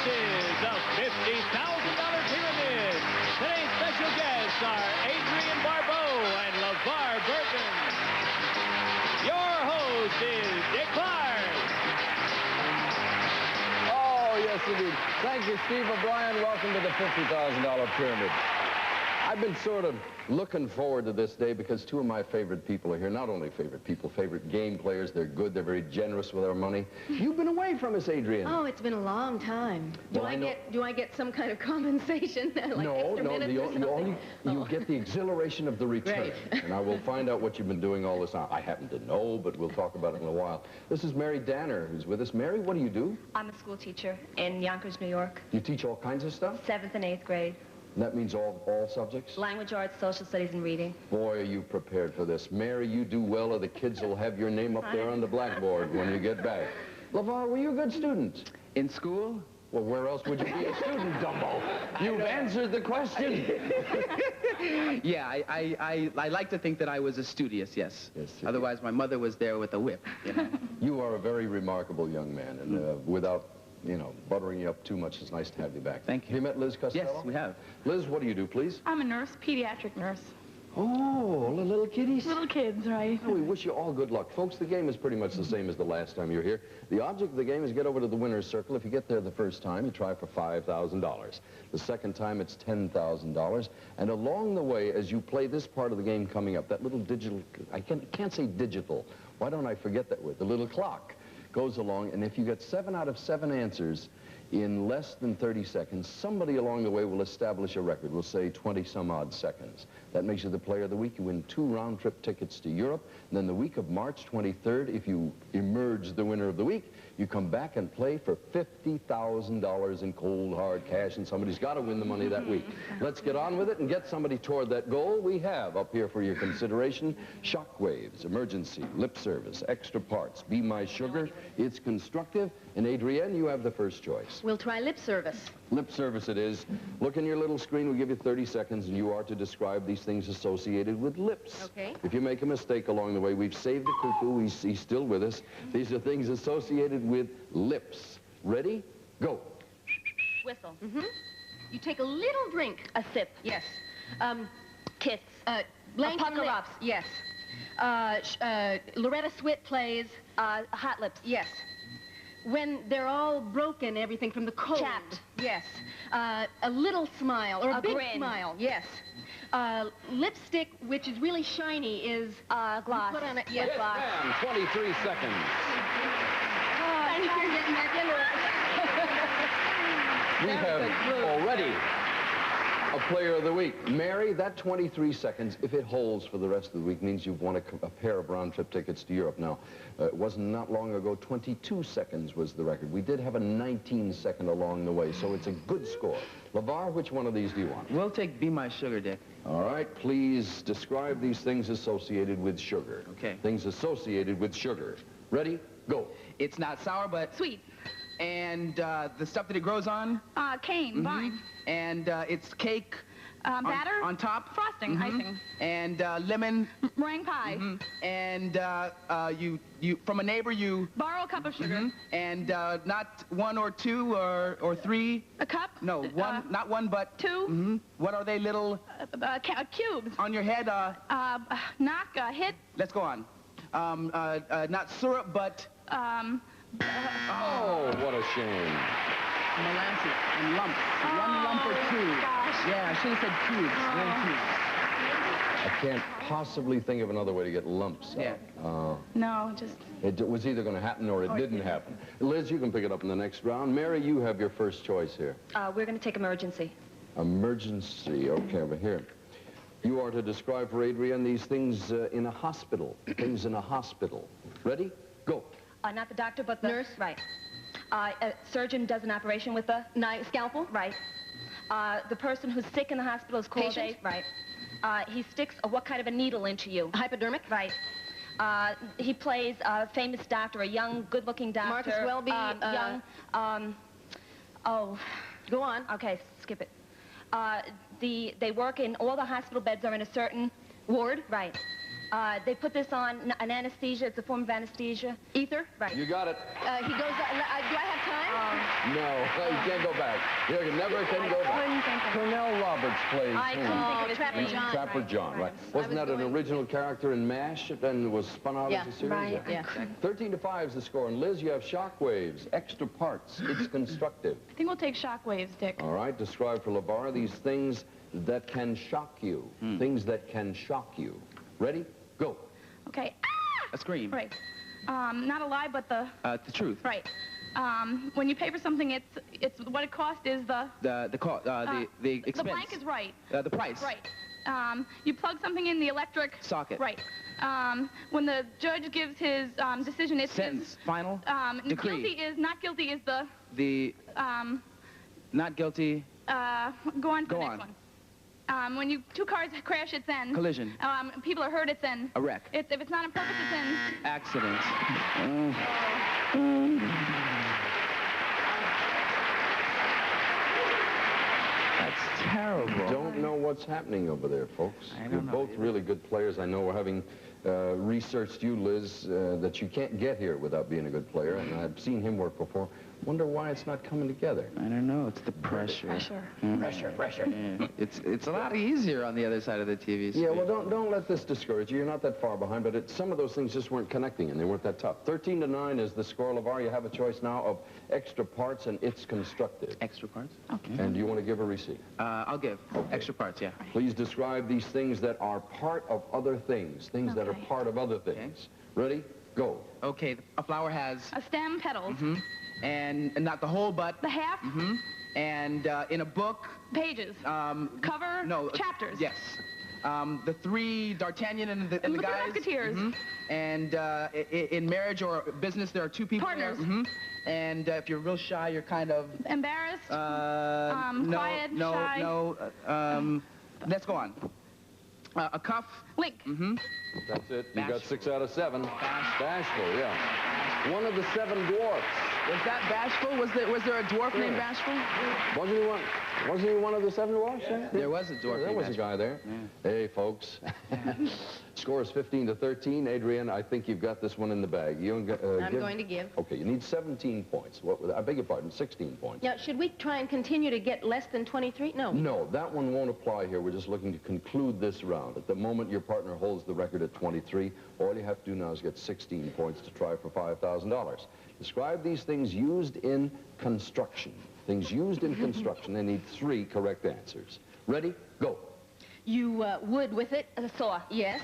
This is the $50,000 Pyramid. Today's special guests are Adrienne Barbeau and LeVar Burton. Your host is Dick Clark. Oh, yes, indeed. Thank you, Steve O'Brien. Welcome to the $50,000 Pyramid. I've been sort of looking forward to this day because two of my favorite people are here. Not only favorite people, favorite game players. They're good. They're very generous with our money. You've been away from us, Adrienne. Oh, it's been a long time. Do I get some kind of compensation? Like extra minutes or something? You get the exhilaration of the return. Great. And I will find out what you've been doing all this time. I happen to know, but we'll talk about it in a while. This is Mary Danner, who's with us. Mary, what do you do? I'm a school teacher in Yonkers, New York. You teach all kinds of stuff? 7th and 8th grade. And that means all subjects? Language arts, social studies, and reading. Boy, are you prepared for this. Mary, you do well, or the kids will have your name up there on the blackboard when you get back. LeVar, were you a good student? In school? Well, where else would you be a student, Dumbo? You've answered the question. Yeah, I like to think that I was a studious, yes. Otherwise, my mother was there with a whip, you know. You are a very remarkable young man, and without, buttering you up too much, it's nice to have you back. Thank you. Have you met Liz Costello? Yes, we have. Liz, what do you do, please? I'm a nurse, pediatric nurse. Oh, little kiddies? Little kids, right? Oh, we wish you all good luck. Folks, the game is pretty much the same as the last time you were here. The object of the game is get over to the winner's circle. If you get there the first time, you try for $5,000. The second time, it's $10,000. And along the way, as you play this part of the game coming up, that little digital, I can't say digital. Why don't I forget that word? The little clock goes along, and if you get 7 out of 7 answers in less than 30 seconds, somebody along the way will establish a record. We'll say 20-some-odd seconds. That makes you the player of the week. You win 2 round-trip tickets to Europe. And then the week of March 23rd, if you emerge the winner of the week, you come back and play for $50,000 in cold, hard cash, and somebody's got to win the money that week. Let's get on with it and get somebody toward that goal. We have up here for your consideration shockwaves, emergency, lip service, extra parts, be my sugar. It's constructive. And Adrienne, you have the first choice. We'll try lip service. Lip service it is. Look in your little screen. We'll give you 30 seconds, and you are to describe these things associated with lips. Okay. If you make a mistake along the way, we've saved the cuckoo. He's still with us. These are things associated with lips. Ready? Go. Whistle. You take a little drink. A sip. Yes. Kiss. Blank pucker lips. ups. Yes. Loretta Swit plays. Hot lips. Yes. When they're all broken, everything from the cold. Chapped. Yes. A little smile, or a big grin. smile. Yes. Lipstick, which is really shiny, is... gloss. Put on it. Yes, Yes, gloss. ma'am. 23 seconds. Thank you for getting back into it. We have already a player of the week. Mary, that 23 seconds, if it holds for the rest of the week, means you've won a pair of round-trip tickets to Europe. Now, it wasn't not long ago, 22 seconds was the record. We did have a 19-second along the way, so it's a good score. LeVar, which one of these do you want? We'll take Be My Sugar, Dick. All right, please describe these things associated with sugar. Okay. Things associated with sugar. Ready? Go. It's not sour, but... Sweet. And the stuff that it grows on? Cane, vine. And it's cake... Batter. On top? Frosting, icing. And lemon... Meringue pie. And you from a neighbor you... Borrow a cup of sugar. And not 1 or 2 or 3... A cup? No, one, not 1, but... 2. What are they, little... Cubes. On your head, Knock, hit. Let's go on. Not syrup, but... Oh, what a shame. Molasses and lumps. 1 lump or 2. Gosh. Yeah, I should have said cubes. I can't possibly think of another way to get lumps Yeah. out. No, just... It was either going to happen or it didn't happen. Liz, you can pick it up in the next round. Mary, you have your first choice here. We're going to take emergency. Emergency. Okay, over here. You are to describe for Adrienne these things in a hospital. Things in a hospital. Ready? Go. Not the doctor, but the... Nurse. Right. A surgeon does an operation with a... Scalpel. Right. The person who's sick in the hospital is called Patient. Right. He sticks what kind of a needle into you? Hypodermic. Right. He plays a famous doctor, a young, good-looking doctor. Marcus Welby. Young. Go on. Okay, skip it. They work in, all the hospital beds are in a certain... Ward. Right. They put this on an anesthesia. It's a form of anesthesia. Ether? Right. You got it. He goes, do I have time? No, you can't go back. You never can go back. Cornell Roberts plays I who? couldn't think of his Trapper name. John. Trapper John, right. Wasn't that an original character in MASH and was spun out as a series? Right, yeah. 13-5 is the score. And Liz, you have shockwaves, extra parts. It's constructive. I think we'll take shockwaves, Dick. All right, describe for LeVar these things that can shock you. Things that can shock you. Ready? Go. Okay. A scream. Right. Not a lie, but the... The truth. Right. When you pay for something, it's what it cost is the The expense. The blank is right. The price. Right. You plug something in the electric Socket. Right. When the judge gives his decision, it's Sentence. Final. Decree. Not guilty is the The not guilty. go on to the next one. When two cars crash, it's in Collision. People are hurt, it's in A wreck. If it's not on purpose, it's in Accident. That's terrible. Don't know what's happening over there, folks. I don't You're know both either. really good players. I know we're having researched you, Liz, that you can't get here without being a good player, and I've seen him work before. Wonder why it's not coming together. I don't know. It's the pressure. Pressure. Yeah. It's a lot easier on the other side of the TV screen. Yeah, well, don't let this discourage you. You're not that far behind, but some of those things just weren't connecting, and they weren't that tough. 13-9 is the score, LeVar. You have a choice now of extra parts, and it's constructive. Extra parts? Okay. And do you want to give a receipt? I'll give. Extra parts, yeah. Please describe these things that are part of other things, things that are Okay. part of other things. Ready? Go. Okay, a flower has... a stem, petals, And not the whole, but... the half, And in a book... pages, cover, No. chapters. Yes. The three, D'Artagnan and the And the guys. Musketeers. And in marriage or business, there are two people Partners. there. And if you're real shy, you're kind of... Embarrassed, no, quiet, no, shy. no. Let's go on. A cuff. link, That's it. You got Bashful. 6 out of 7. Bashful, yeah. One of the 7 dwarfs. Was that Bashful? Was there a dwarf named Yeah. Bashful? Wasn't he one of the 7 dwarfs? Yeah? There was a dwarf There named was a Bashful. guy there. Yeah. Hey, folks. Score is 15-13. Adrienne, I think you've got this one in the bag. I'm going to give. Okay, you need 17 points. I beg your pardon, 16 points. Now, should we try and continue to get less than 23? No. No, that one won't apply here. We're just looking to conclude this round. At the moment, your partner holds the record at 23. All you have to do now is get 16 points to try for $5,000. Describe these things used in construction. Things used in construction. They need 3 correct answers. Ready? Go. You wood with it? A saw. Yes.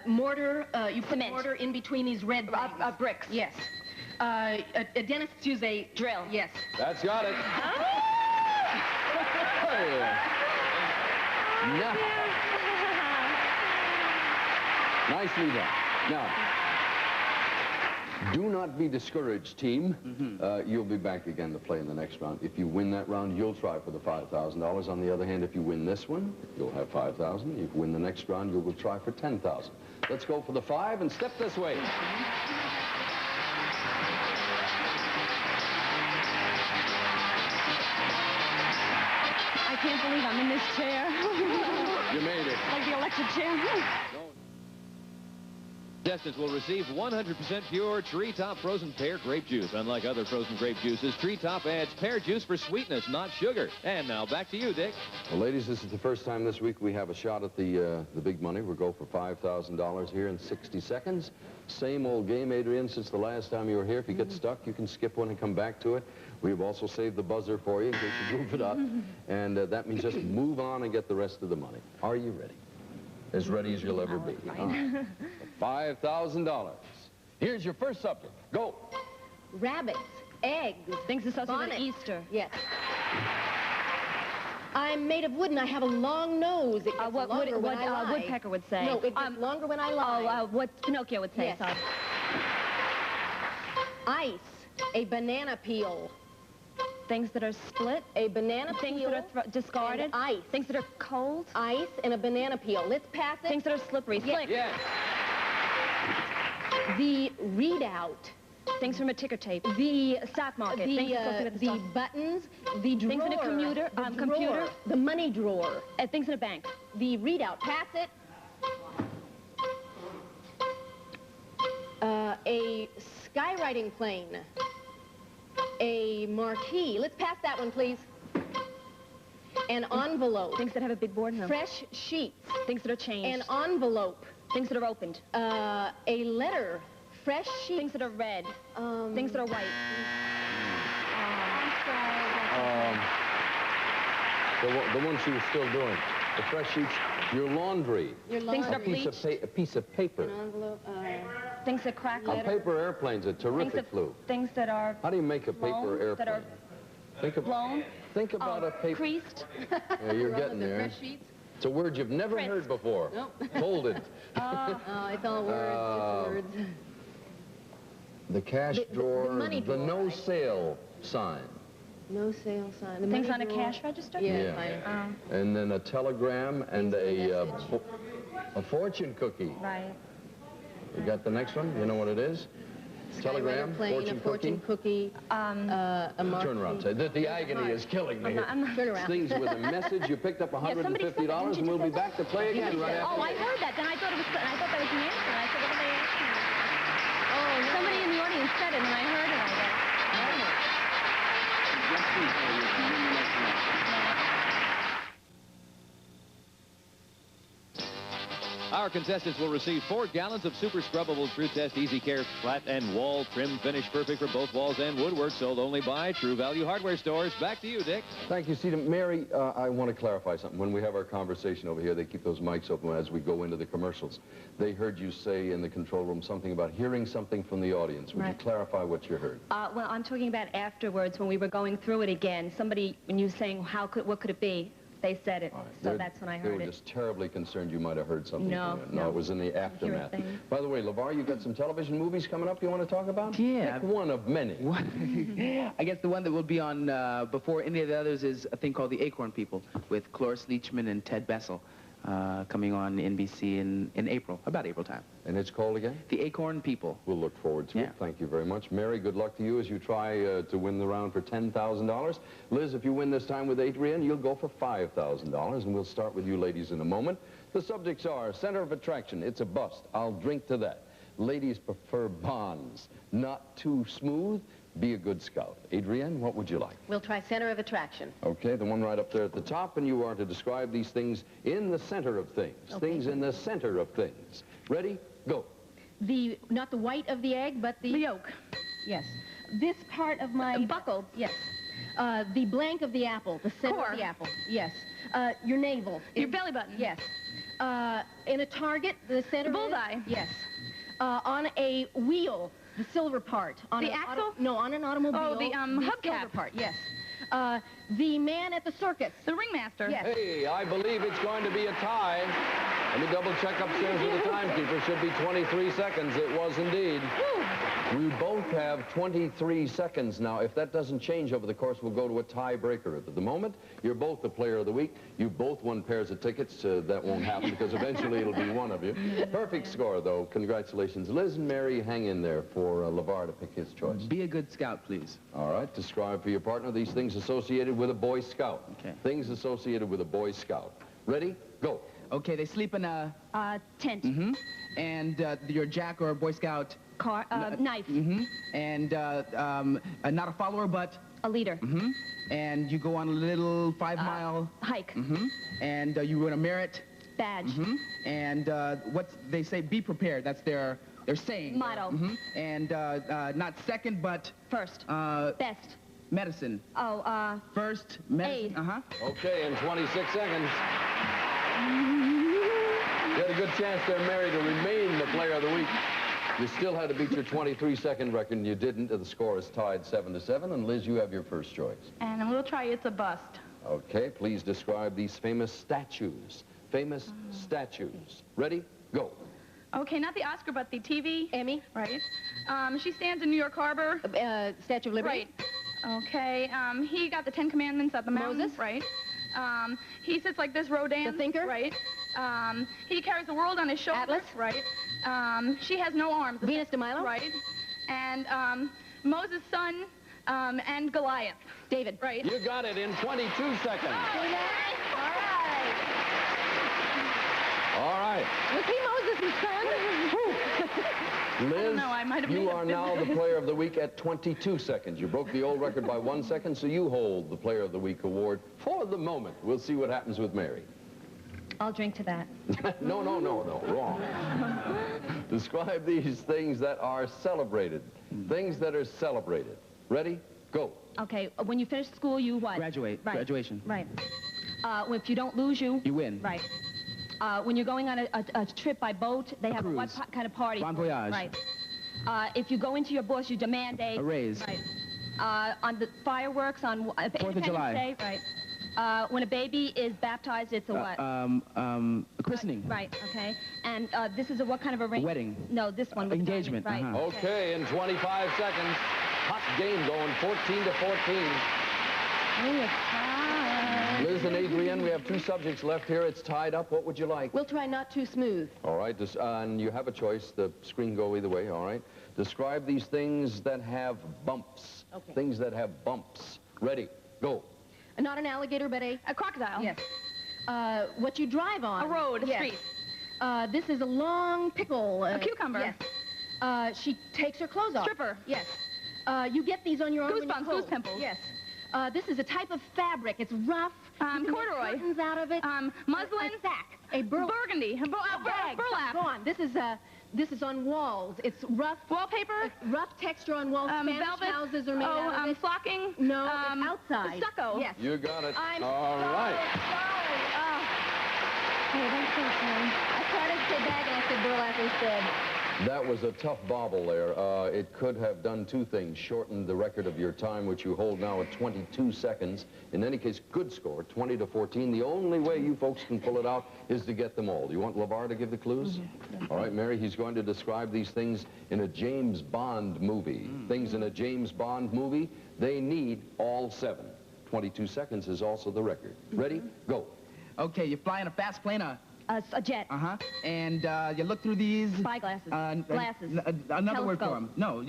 Mortar, you put Cement. mortar in between these red things. Bricks. Yes. A dentist use a drill. Yes. That's got it. Now, nicely done. Now, do not be discouraged, team. You'll be back again to play in the next round. If you win that round, you'll try for the $5,000. On the other hand, if you win this one, you'll have $5,000. If you win the next round, you will try for $10,000. Let's go for the 5 and step this way. I can't believe I'm in this chair. You made it. Like the electric chair. Contestants will receive 100% pure Treetop frozen pear grape juice. Unlike other frozen grape juices, Treetop adds pear juice for sweetness, not sugar. And now back to you, Dick. Well, ladies, this is the first time this week we have a shot at the big money. We'll go for $5,000 here in 60 seconds. Same old game, Adrienne, since the last time you were here. If you get stuck, you can skip one and come back to it. We've also saved the buzzer for you in case you goof it up. And that means just move on and get the rest of the money. Are you ready? As ready as you'll ever be. All right. $5,000. Here's your first subject. Go. Rabbits, eggs, Things associated bonnets. with Easter. Yes. I'm made of wood and I have a long nose. It gets What longer when I lie. Woodpecker would say. No, it gets longer when I lie. What Pinocchio would say. Yes. Sorry. Ice, a banana peel. Things that are split. A banana Things peel. that are discarded. And ice. Things that are cold. Ice and a banana peel. Let's pass it. Things that are slippery. Slick. Yes. The readout. Things from a ticker tape. The stock market. Things associated with The stock. buttons. The drawer. Things in a computer. The Computer. drawer. The money drawer. Things in a bank. The readout. Pass it. A skywriting plane. A marquee. Let's pass that one, please. An envelope. Things that have a big board in them. Fresh sheets. Things that are changed. An envelope. Things that are opened. A letter. Fresh sheets. Things that are red. Things that are white. The one she was still doing. The fresh sheets. Your laundry. Your laundry. Things that are bleached. A piece of paper. An envelope. Things that crack. A paper airplane's a terrific clue. Things that are How do you make a blown, paper airplane? that are blown. Think about a paper. Creased. Yeah, you're getting there. Fresh sheets. It's a word you've never Crisp. heard before. Nope. Hold it. Oh, it's all words. It's words. The cash drawer. money The drawer, no right? sale sign. No sale sign. The Things money on a drawer. cash register? Yeah. Yeah. And then a telegram and a fortune cookie. Right. You got the next one? You know what it is? Telegram, Plane, a fortune cookie. A marquee. Turn around. Say, the agony is killing me. Turn around. Things with a message. You picked up $150, and we'll be back to play again right after. Oh, I heard that. Then I thought it was. I thought that was the answer. And I said, what are they asking me? Oh, no. Somebody in the audience said it, and I heard it. I guess. Yes, please. Our contestants will receive 4 gallons of super scrubbable True Test Easy Care flat and wall trim finish, perfect for both walls and woodwork, sold only by True Value Hardware Stores. Back to you, Dick. Thank you, Cedar. Mary, I want to clarify something. When we have our conversation over here, they keep those mics open as we go into the commercials. They heard you say in the control room something about hearing something from the audience. Would you clarify what you heard? Well, I'm talking about afterwards when we were going through it again. Somebody, when you were saying, what could it be? They said it, so that's when I heard They were it. just terribly concerned you might have heard something. No, it was in the aftermath. By the way, LeVar, you got some television movies coming up you want to talk about? Yeah. Pick one of many. I guess the one that will be on before any of the others is a thing called The Acorn People with Cloris Leachman and Ted Bessel coming on NBC in April, about April time. And it's called again? The Acorn People. We'll look forward to it. Thank you very much. Mary, good luck to you as you try to win the round for $10,000. Liz, if you win this time with Adrienne, you'll go for $5,000, and we'll start with you ladies in a moment. The subjects are center of attraction. It's a bust. I'll drink to that. Ladies prefer bonds. Not too smooth. Be a good scout. Adrienne, what would you like? We'll try center of attraction. Okay, the one right up there at the top, and you are to describe these things in the center of things. Okay. Things in the center of things. Ready? Go. Not the white of the egg, but the yolk. Yes. This part of my... buckled. Yes. The blank of the apple, the center of the apple. Yes. Your navel. Your belly button. Yes. In a target, the center... The bullseye. Yes. On a wheel, the silver part. On the axle? No, on an automobile. Oh, the hubcap. Silver part, yes. The man at the circus. The ringmaster. Yes. Hey, I believe it's going to be a tie. Let me double check upstairs with the timekeeper. Should be 23 seconds. It was indeed. Woo. We both have 23 seconds now. If that doesn't change over the course, we'll go to a tiebreaker. At the moment, you're both the player of the week. You both won pairs of tickets. That won't happen because eventually it'll be one of you. Perfect score, though. Congratulations. Liz and Mary, hang in there for LeVar to pick his choice. Be a good scout, please. All right. Describe for your partner these things associated with a Boy Scout. Okay. Things associated with a Boy Scout. Ready? Go. Okay, they sleep in a... tent. Mm-hmm. And your Jack or Boy Scout... Knife. Mm-hmm. And not a follower, but... A leader. Mm-hmm. And you go on a little 5-mile... hike. Mm-hmm. And you win a merit... Badge. Mm-hmm. And what they say, be prepared. That's their saying. Motto. Mm-hmm. And not second, but... First. Best. Medicine. Oh, First, medicine. Aid. Uh-huh. Okay, in 26 seconds. You had a good chance there, Mary, to remain the player of the week. You still had to beat your 23-second record, and you didn't. The score is tied 7-7. And Liz, you have your first choice. And we'll try It's a Bust. Okay, please describe these famous statues. Famous statues. Ready? Go. Okay, not the Oscar, but the TV. Emmy. Right. She stands in New York Harbor. Statue of Liberty. Right. Okay. He got the 10 Commandments up the mountain. Moses. Right. He sits like this, Rodin. The thinker. Right. He carries the world on his shoulders. Atlas. Right. She has no arms. Venus de Milo. Right. And Moses' son and Goliath. David. Right. You got it in 22 seconds. All right. All right. Was he Moses' son? Liz, I might have you made are up now the business. Player of the Week at 22 seconds. You broke the old record by 1 second, so you hold the Player of the Week award for the moment. We'll see what happens with Mary. I'll drink to that. No, wrong. Describe these things that are celebrated. Things that are celebrated. Ready? Go. Okay, when you finish school, you what? Graduate. Right. Graduation. Right. If you don't lose, you win. Right. When you're going on a trip by boat, they have what kind of party? Bon voyage. Right. If you go into your boss, you demand a raise. Right. On the fireworks on 4th of July. Day, right. When a baby is baptized, it's a what? A christening. Right. Okay. And this is a what kind of a ring? Wedding. No, this one. With Engagement. Right. Okay, in 25 seconds. Hot game going, 14 to 14. Oh, it's hot. Liz and Adrienne, we have 2 subjects left here. It's tied up. What would you like? We'll try not too smooth. All right, and you have a choice. The screen go either way, all right? Describe these things that have bumps. Okay. Things that have bumps. Ready, go. Not an alligator, but a crocodile. Yes. What you drive on. A road, a Yes. street. This is a long pickle. A cucumber. Yes. She takes her clothes off. Stripper. Yes. You get these on your own when you're Goosebumps, cold. goose pimples. Yes. This is a type of fabric. It's rough. You can make Corduroy. curtains out of it. Muslin. A sack. A Burgundy. bag. Burlap. Go on. This is on walls. It's rough. Wallpaper. Rough texture on walls. Spanish Velvet. houses are made out of it. Flocking. No, it's outside. Stucco. Yes. You got it. I'm all right. sorry. Oh, that's so fun. I tried to say bag and I said burlap instead. That was a tough bobble there. It could have done 2 things. Shortened the record of your time, which you hold now at 22 seconds. In any case, good score, 20 to 14. The only way you folks can pull it out is to get them all. Do you want LeVar to give the clues? All right, Mary, he's going to describe these things in a James Bond movie. Things in a James Bond movie, they need all 7. 22 seconds is also the record. Ready? Go. Okay, you're flying a fast plane, A jet. and you look through these... Spyglasses. Glasses. Another word for Telescope. them. No,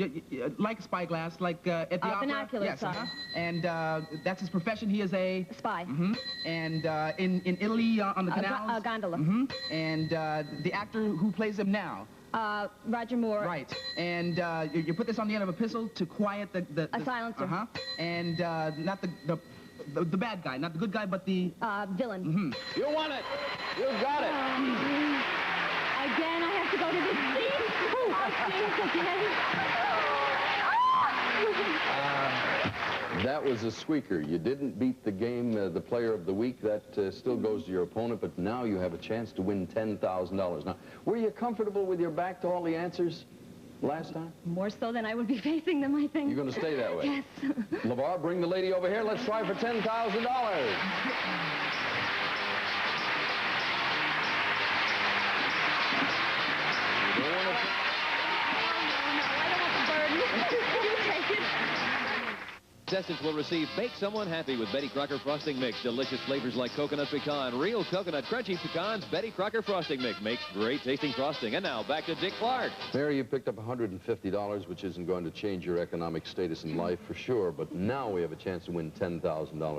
like a spyglass, like at the opera. Binoculars, Yes, sorry. And that's his profession. He is a... Spy. And in Italy, on the canals... A gondola. And the actor who plays him now. Roger Moore. Right. And you put this on the end of a pistol to quiet the A silencer. And not the bad guy, not the good guy, but the... Villain. You won it. You got it. Again, I have to go to the scene. That was a squeaker. You didn't beat the game, the Player of the Week. That still goes to your opponent, but now you have a chance to win $10,000. Now, were you comfortable with your back to all the answers last time? More so than I would be facing them, I think. You're going to stay that way? Yes. LeVar, bring the lady over here. Let's try for $10,000. Contestants will receive Make Someone Happy with Betty Crocker Frosting Mix. Delicious flavors like coconut pecan, real coconut crunchy pecans. Betty Crocker Frosting Mix makes great tasting frosting. And now back to Dick Clark. Mary, you picked up $150, which isn't going to change your economic status in life for sure, but now we have a chance to win $10,000,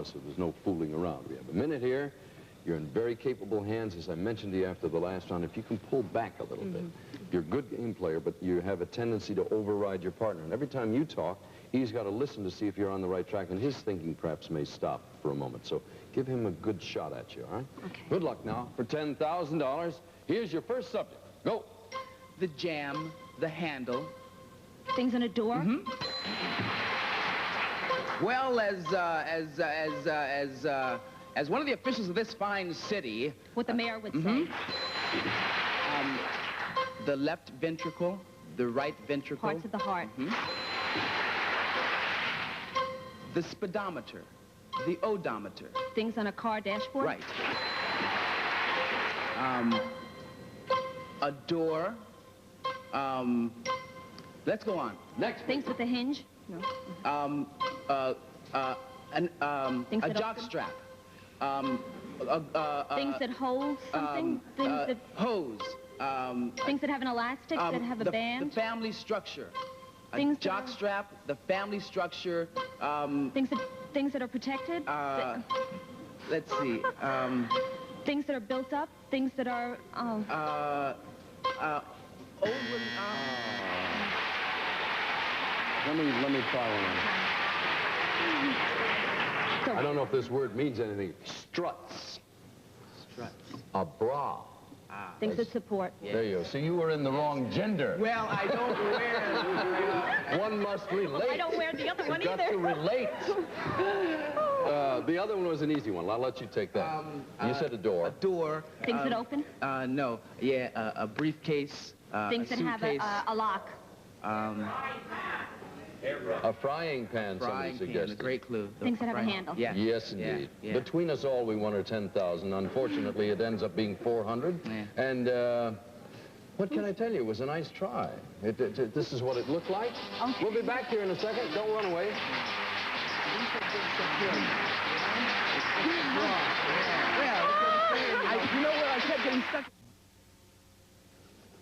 so there's no fooling around. We have a minute here. You're in very capable hands, as I mentioned to you after the last round. If you can pull back a little bit, you're a good game player, but you have a tendency to override your partner. And every time you talk, he's got to listen to see if you're on the right track, and his thinking perhaps may stop for a moment. So give him a good shot at you, all right? Okay. Good luck now for $10,000. Here's your first subject. Go. The jam, the handle. Things on a door. Well, as one of the officials of this fine city, What the mayor would say. the left ventricle, the right ventricle, Parts of the heart. the speedometer, the odometer. Things on a car dashboard. Right. A door. Let's go on. Next. Things with a hinge. No. A Things that jock open. strap. Things that hold something. Hose. Things that have an elastic, that have a the band. family structure. Things A jock that are- strap, the family structure. Things that are protected. Let's see. Things that are built up, things that are, Old one, Let me try one. I don't know if this word means anything. Struts. Struts. A bra. things that support. Yeah. There you go. See, you were in the wrong gender. Well, I don't wear... One must relate. I don't wear the other one You've got either. to relate. The other one was an easy one. I'll let you take that. You said a door. A door. Things that open? No. Yeah, a briefcase, Things a that have suitcase. a lock. A frying pan, somebody suggested. A great clue. Things that have a handle. Yeah. Yes, indeed. Yeah. Between us all, we won her 10,000. Unfortunately, it ends up being 400. Yeah. And what can I tell you? It was a nice try. This is what it looked like. Okay. We'll be back here in a second. Don't run away. You know what? I kept getting stuck.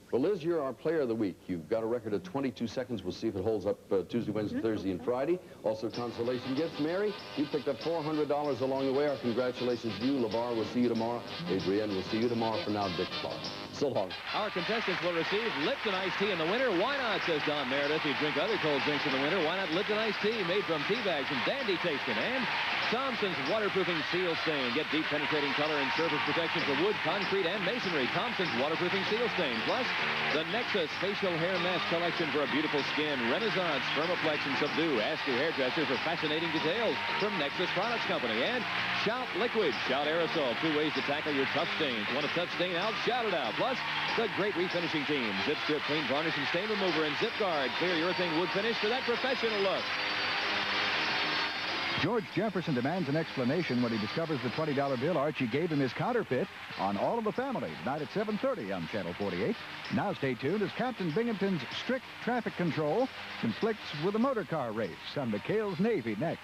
Well, Liz, you're our player of the week. You've got a record of 22 seconds. We'll see if it holds up Tuesday, Wednesday, Thursday, and Friday. Also, consolation gifts. Mary, you picked up $400 along the way. Our congratulations to you. LeVar, we'll see you tomorrow. Adrienne, we'll see you tomorrow. For now, Dick Clark. So long. Our contestants will receive Lipton iced tea in the winter. Why not, says Don Meredith. You drink other cold drinks in the winter. Why not Lipton iced tea made from tea bags and dandy tasting? And Thompson's waterproofing seal stain. Get deep penetrating color and surface protection for wood, concrete, and masonry. Thompson's waterproofing seal stain. Plus, the Nexus facial hair mask collection for a beautiful skin. Renaissance, Firmaplex, and Subdue. Ask your hairdresser for fascinating details from Nexus Products Company. And Shout Liquid, Shout Aerosol. 2 ways to tackle your tough stains. Want a tough stain out? Shout it out. Plus, the great refinishing team. Zip Strip Clean Varnish and Stain Remover, and Zip Guard. Clear urethane wood finish for that professional look. George Jefferson demands an explanation when he discovers the $20 bill Archie gave him his counterfeit on All of the Family, tonight at 7:30 on Channel 48. Now stay tuned as Captain Binghamton's strict traffic control conflicts with a motor car race on McHale's Navy next.